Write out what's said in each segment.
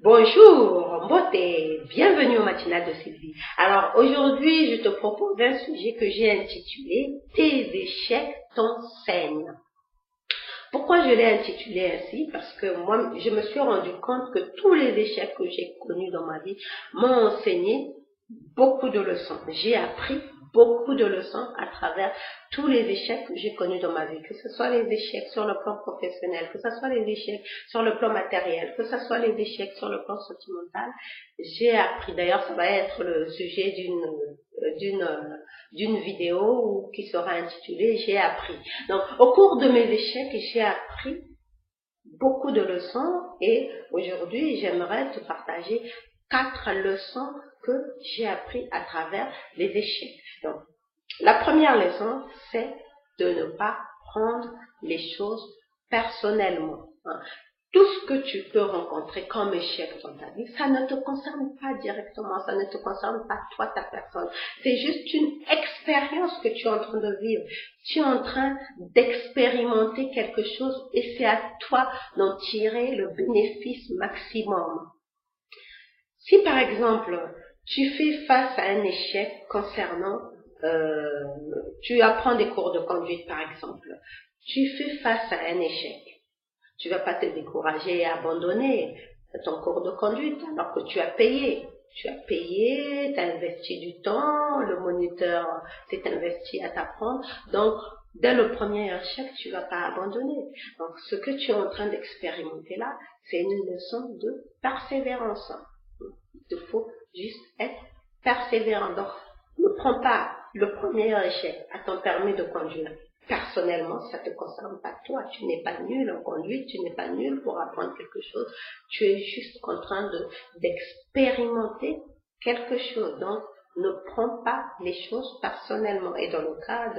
Bonjour, beauté, bienvenue au matinal de Sylvie. Alors aujourd'hui, je te propose un sujet que j'ai intitulé « Tes échecs t'enseignent ». Pourquoi je l'ai intitulé ainsi? Parce que moi, je me suis rendu compte que tous les échecs que j'ai connus dans ma vie m'ont enseigné beaucoup de leçons. J'ai appris beaucoup de leçons à travers tous les échecs que j'ai connus dans ma vie, que ce soit les échecs sur le plan professionnel, que ce soit les échecs sur le plan matériel, que ce soit les échecs sur le plan sentimental. J'ai appris, d'ailleurs ça va être le sujet d'une vidéo qui sera intitulée « J'ai appris ». Donc au cours de mes échecs, j'ai appris beaucoup de leçons et aujourd'hui j'aimerais te partager 4 leçons que j'ai appris à travers les échecs. Donc, la première leçon, c'est de ne pas prendre les choses personnellement. Tout ce que tu peux rencontrer comme échec dans ta vie, ça ne te concerne pas directement, ça ne te concerne pas toi, ta personne. C'est juste une expérience que tu es en train de vivre. Tu es en train d'expérimenter quelque chose et c'est à toi d'en tirer le bénéfice maximum. Si par exemple, tu fais face à un échec concernant, tu apprends des cours de conduite par exemple, tu fais face à un échec, tu vas pas te décourager et abandonner ton cours de conduite alors que tu as payé, tu as investi du temps, le moniteur s'est investi à t'apprendre, donc dès le premier échec, tu vas pas abandonner. Donc ce que tu es en train d'expérimenter là, c'est une leçon de persévérance. Il faut juste être persévérant. Donc, ne prends pas le premier échec à ton permis de conduire. Personnellement, ça ne te concerne pas toi. Tu n'es pas nul en conduite, tu n'es pas nul pour apprendre quelque chose. Tu es juste en train d'expérimenter quelque chose. Donc, ne prends pas les choses personnellement. Et dans le cas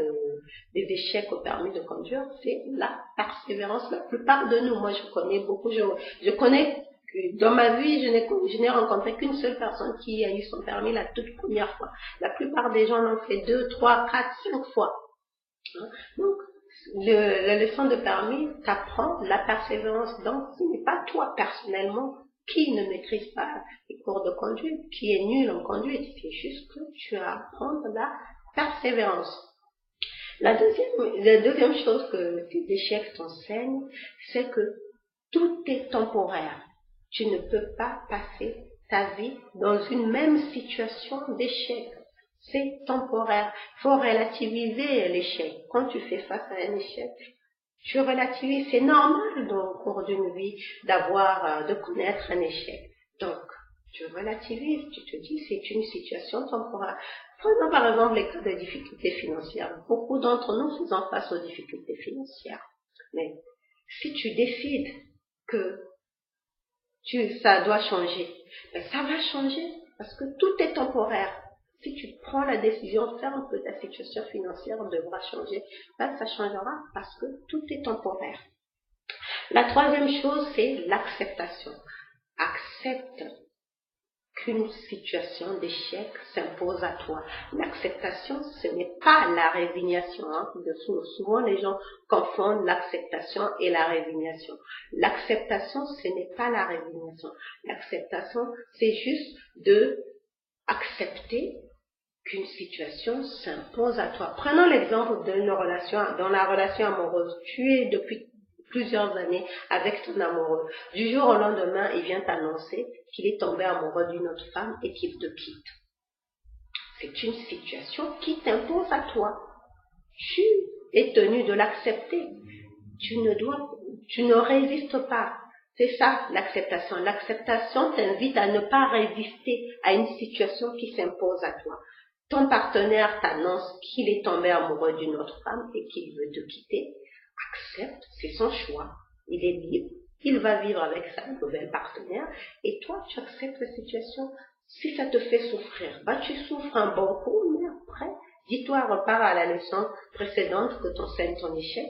des échecs au permis de conduire, c'est la persévérance. La plupart de nous, moi je connais beaucoup, je connais dans ma vie, je n'ai rencontré qu'une seule personne qui a eu son permis la toute première fois. La plupart des gens l'ont fait 2, 3, 4, 5 fois. Donc, la leçon de permis t'apprend la persévérance. Donc, ce n'est pas toi personnellement qui ne maîtrise pas les cours de conduite, qui est nul en conduite. C'est juste que tu as à apprendre la persévérance. La deuxième chose que tes échecs t'enseignent, c'est que tout est temporaire. Tu ne peux pas passer ta vie dans une même situation d'échec. C'est temporaire. Il faut relativiser l'échec. Quand tu fais face à un échec, tu relativises. C'est normal dans le cours d'une vie de connaître un échec. Donc, tu relativises, tu te dis c'est une situation temporaire. Prenons par exemple les cas de difficultés financières. Beaucoup d'entre nous faisons face aux difficultés financières. Mais si tu décides que ça doit changer, ben ça va changer parce que tout est temporaire. Si tu prends la décision ferme que ta situation financière devra changer, ben ça changera parce que tout est temporaire. La troisième chose, c'est l'acceptation. Accepte qu'une situation d'échec s'impose à toi. L'acceptation, ce n'est pas la résignation. Souvent, les gens confondent l'acceptation et la résignation. L'acceptation, ce n'est pas la résignation. L'acceptation, c'est juste de accepter qu'une situation s'impose à toi. Prenons l'exemple d'une relation, dans la relation amoureuse. Tu es depuis plusieurs années avec ton amoureux. Du jour au lendemain, il vient t'annoncer qu'il est tombé amoureux d'une autre femme et qu'il te quitte. C'est une situation qui t'impose à toi. Tu es tenu de l'accepter. Tu ne résistes pas. C'est ça l'acceptation. L'acceptation t'invite à ne pas résister à une situation qui s'impose à toi. Ton partenaire t'annonce qu'il est tombé amoureux d'une autre femme et qu'il veut te quitter. Accepte, c'est son choix, il est libre, il va vivre avec sa nouvelle partenaire et toi tu acceptes la situation. Si ça te fait souffrir, tu souffres un bon coup, mais après, dis-toi, repars à la leçon précédente que t'enseigne ton échec,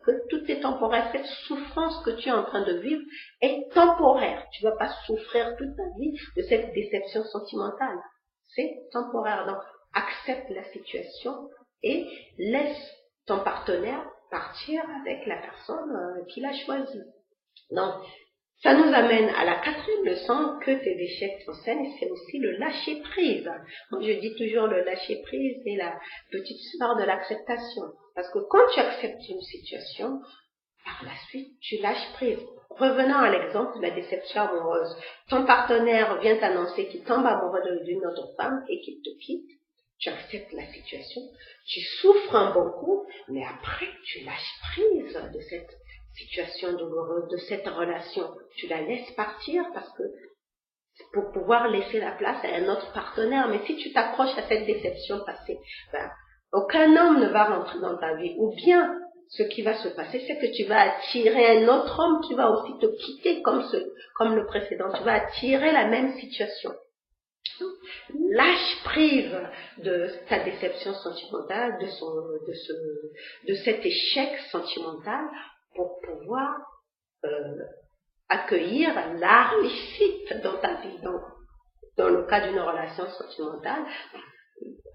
que tout est temporaire. Cette souffrance que tu es en train de vivre est temporaire. Tu ne vas pas souffrir toute ta vie de cette déception sentimentale. C'est temporaire. Donc, accepte la situation et laisse ton partenaire partir avec la personne qu'il a choisie. Donc, Ça nous amène à la quatrième leçon que tes échecs t'enseignent, c'est aussi le lâcher prise. Moi, je dis toujours le lâcher prise est la petite sœur de l'acceptation. Parce que quand tu acceptes une situation, par la suite, tu lâches prise. Revenons à l'exemple de la déception amoureuse. Ton partenaire vient t'annoncer qu'il tombe amoureux d'une autre femme et qu'il te quitte. Tu acceptes la situation, tu souffres un bon coup, mais après, tu lâches prise de cette situation douloureuse, de cette relation. Tu la laisses partir parce que pour pouvoir laisser la place à un autre partenaire. Mais si tu t'accroches à cette déception passée, aucun homme ne va rentrer dans ta vie. Ou bien, ce qui va se passer, c'est que tu vas attirer un autre homme qui va aussi te quitter comme le précédent. Tu vas attirer la même situation. Lâche prise de ta déception sentimentale, de cet échec sentimental pour pouvoir accueillir la réussite dans ta vie. Donc, dans le cas d'une relation sentimentale,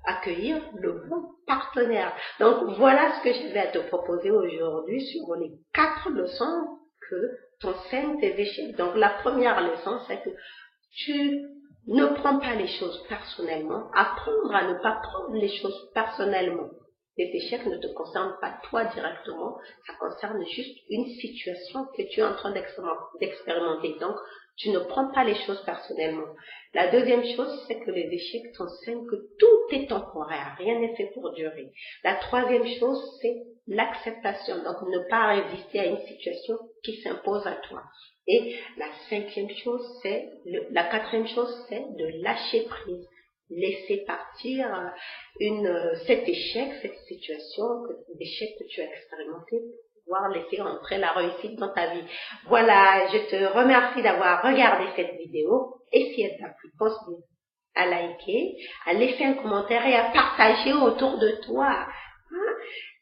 accueillir le bon partenaire. Donc, voilà ce que je vais te proposer aujourd'hui sur les 4 leçons que t'enseignent tes échecs. Donc, la première leçon, c'est que tu ne prends pas les choses personnellement. Apprendre à ne pas prendre les choses personnellement. Les échecs ne te concernent pas toi directement, ça concerne juste une situation que tu es en train d'expérimenter. Donc, tu ne prends pas les choses personnellement. La deuxième chose, c'est que les échecs t'enseignent que tout est temporaire, rien n'est fait pour durer. La troisième chose, c'est l'acceptation, donc ne pas résister à une situation qui s'impose à toi. Et la quatrième chose, c'est de lâcher prise. Laisser partir cet échec, cette situation, l'échec que tu as expérimenté, pour pouvoir laisser entrer la réussite dans ta vie. Voilà, je te remercie d'avoir regardé cette vidéo. Et si elle t'a plu, pense bien à liker, à laisser un commentaire et à partager autour de toi.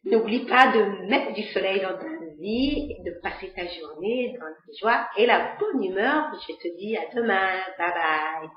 N'oublie pas de mettre du soleil dans ta vie et de passer ta journée dans la joie et la bonne humeur. Je te dis à demain. Bye bye.